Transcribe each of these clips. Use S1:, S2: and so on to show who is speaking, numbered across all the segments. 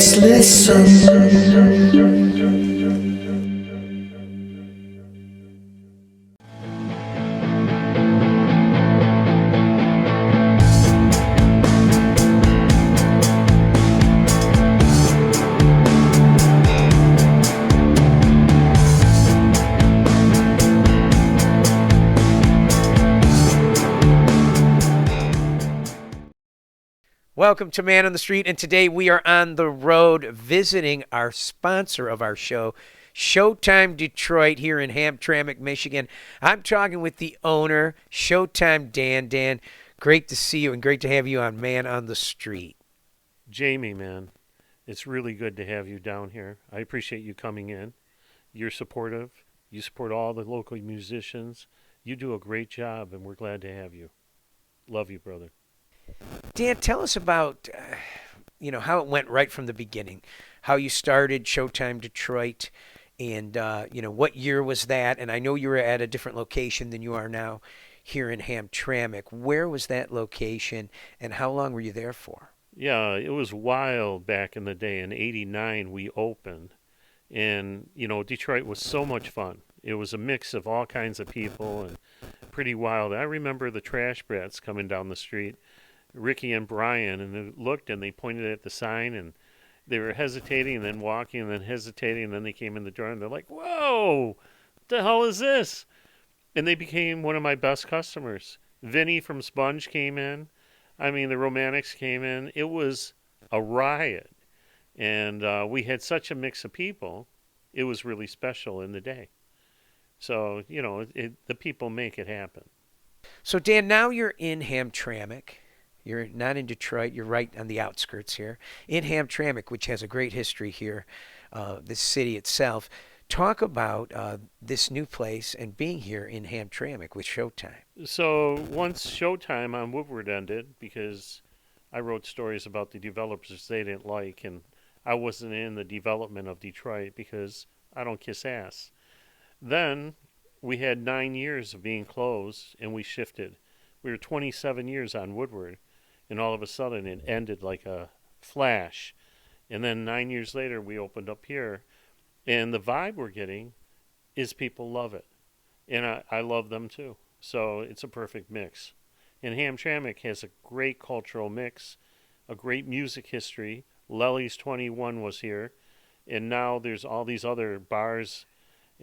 S1: Let's listen.
S2: Welcome to Man on the Street, and today we are on the road visiting our sponsor of our show, Showtime Detroit, here in Hamtramck, Michigan. I'm talking with the owner, Showtime Dan. Dan, great to see you and great to have you on Man on the Street.
S3: Jamie, man, it's really good to have you down here. I appreciate you coming in. You're supportive. You support all the local musicians. You do a great job, and we're glad to have you. Love you, brother.
S2: Dan, tell us about, how it went right from the beginning, how you started Showtime Detroit, and, what year was that? And I know you were at a different location than you are now here in Hamtramck. Where was that location, and how long were you there for?
S3: Yeah, it was wild back in the day. In '89, we opened, and, Detroit was so much fun. It was a mix of all kinds of people and pretty wild. I remember the trash brats coming down the street, Ricky and Brian, and they looked and they pointed at the sign and they were hesitating and then walking and then hesitating and then they came in the door and they're like, "Whoa, what the hell is this?" And they became one of my best customers. Vinny from Sponge came in. I mean, the Romantics came in. It was a riot. And we had such a mix of people. It was really special in the day. So, the people make it happen.
S2: So, Dan, now you're in Hamtramck. You're not in Detroit. You're right on the outskirts here in Hamtramck, which has a great history here, this city itself. Talk about this new place and being here in Hamtramck with Showtime.
S3: So once Showtime on Woodward ended, because I wrote stories about the developers they didn't like, and I wasn't in the development of Detroit because I don't kiss ass. Then we had 9 years of being closed, and we shifted. We were 27 years on Woodward, and all of a sudden it ended like a flash. And then 9 years later, we opened up here, and the vibe we're getting is people love it, and I love them too. So it's a perfect mix. And Hamtramck has a great cultural mix, a great music history. Lely's 21 was here, and now there's all these other bars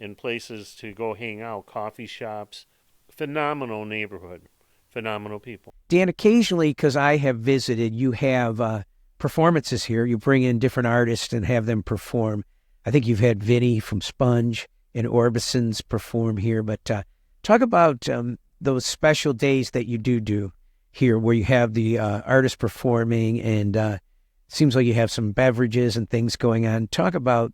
S3: and places to go hang out, coffee shops. Phenomenal neighborhood, phenomenal people.
S2: Dan, occasionally, because I have visited, you have performances here. You bring in different artists and have them perform. I think you've had Vinny from Sponge and Orbison's perform here. But talk about those special days that you do here where you have the artists performing and seems like you have some beverages and things going on. Talk about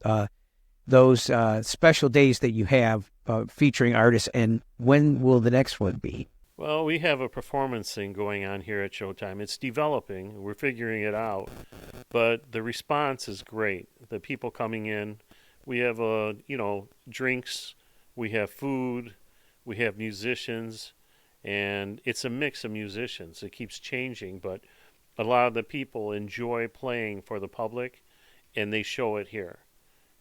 S2: those special days that you have featuring artists, and when will the next one be?
S3: Well, we have a performance thing going on here at Showtime. It's developing. We're figuring it out. But the response is great. The people coming in, we have, drinks, we have food, we have musicians, and it's a mix of musicians. It keeps changing, but a lot of the people enjoy playing for the public, and they show it here.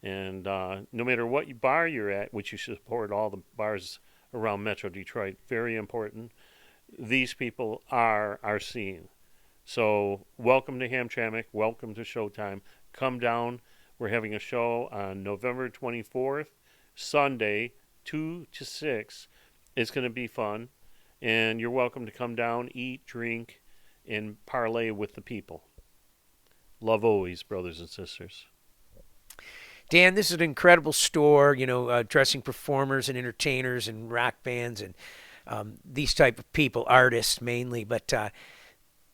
S3: And no matter what bar you're at, which you should support all the bars around Metro Detroit, very important. These people are our scene. So welcome to Hamtramck, welcome to Showtime. Come down. We're having a show on November 24th, Sunday, 2 to 6. It's going to be fun. And you're welcome to come down, eat, drink, and parlay with the people. Love always, brothers and sisters.
S2: Dan, this is an incredible store, dressing performers and entertainers and rock bands and these type of people, artists mainly. But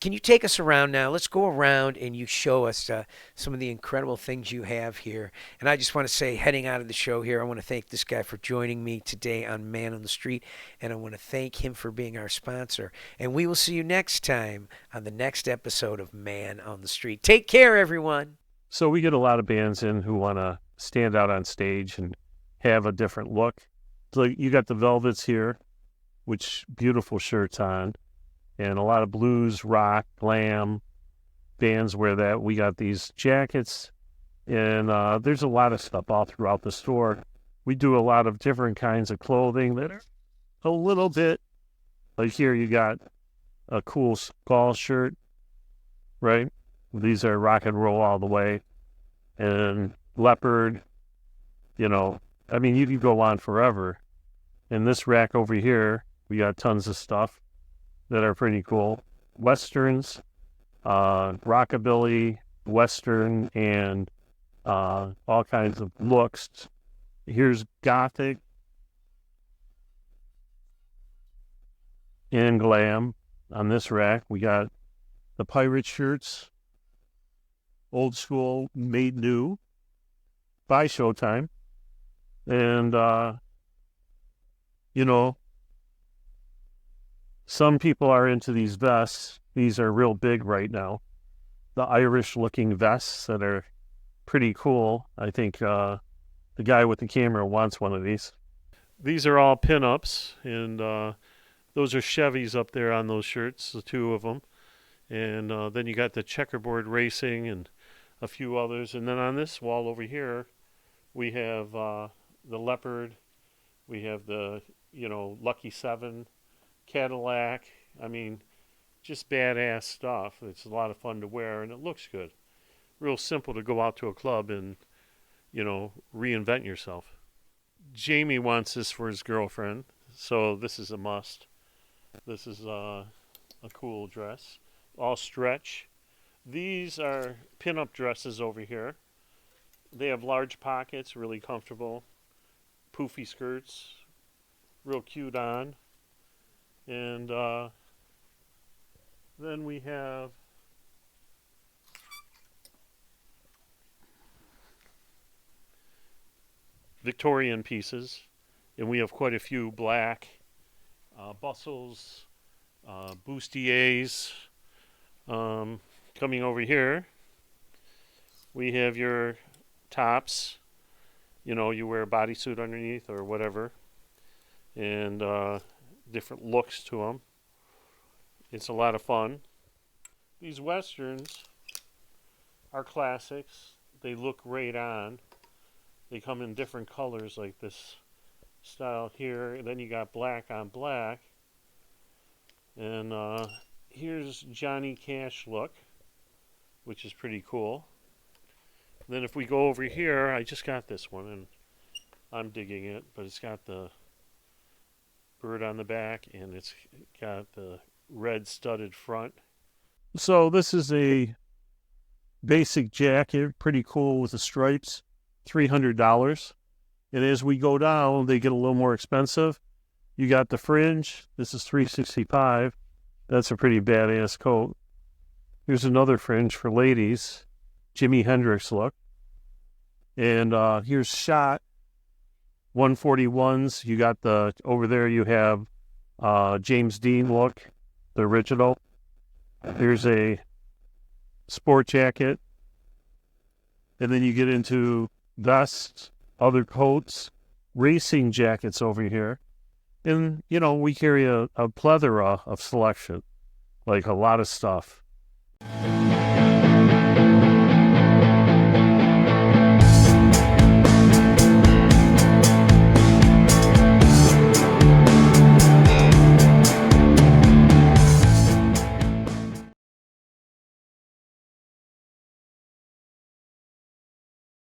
S2: can you take us around now? Let's go around and you show us some of the incredible things you have here. And I just want to say, heading out of the show here, I want to thank this guy for joining me today on Man on the Street. And I want to thank him for being our sponsor. And we will see you next time on the next episode of Man on the Street. Take care, everyone.
S3: So we get a lot of bands in who want to stand out on stage and have a different look. So you got the Velvets here, which beautiful shirts on, and a lot of blues, rock, glam bands wear that. We got these jackets And there's a lot of stuff all throughout the store. We do a lot of different kinds of clothing that are a little bit, like here you got a cool skull shirt, right? These are rock and roll all the way. And leopard, I mean, you could go on forever. In this rack over here, we got tons of stuff that are pretty cool. Westerns, rockabilly, Western, and all kinds of looks. Here's Gothic and glam. On this rack, we got the pirate shirts, old school, made new by Showtime. And, some people are into these vests. These are real big right now. The Irish-looking vests that are pretty cool. I think the guy with the camera wants one of these. These are all pinups, and those are Chevys up there on those shirts, the two of them. And then you got the checkerboard racing and a few others. And then on this wall over here, we have the Leopard. We have the, Lucky 7, Cadillac. I mean, just badass stuff. It's a lot of fun to wear, and it looks good. Real simple to go out to a club and, reinvent yourself. Jamie wants this for his girlfriend, so this is a must. This is a cool dress. All stretch. These are pinup dresses over here. They have large pockets, really comfortable. Poofy skirts, real cute on. And then we have Victorian pieces, and we have quite a few black bustles, bustiers. Coming over here, we have your tops. You wear a bodysuit underneath or whatever, and different looks to them. It's a lot of fun. These Westerns are classics. They look great on. They come in different colors like this style here. And then you got black on black. And here's Johnny Cash look, which is pretty cool. And then if we go over here, I just got this one, and I'm digging it, but it's got the bird on the back, and it's got the red studded front. So this is a basic jacket, pretty cool with the stripes, $300. And as we go down, they get a little more expensive. You got the fringe. This is $365. That's a pretty badass coat. Here's another fringe for ladies, Jimi Hendrix look. And here's Shot 141s. You got over there you have James Dean look, the original. Here's a sport jacket. And then you get into vests, other coats, racing jackets over here. And, we carry a plethora of selection, like a lot of stuff.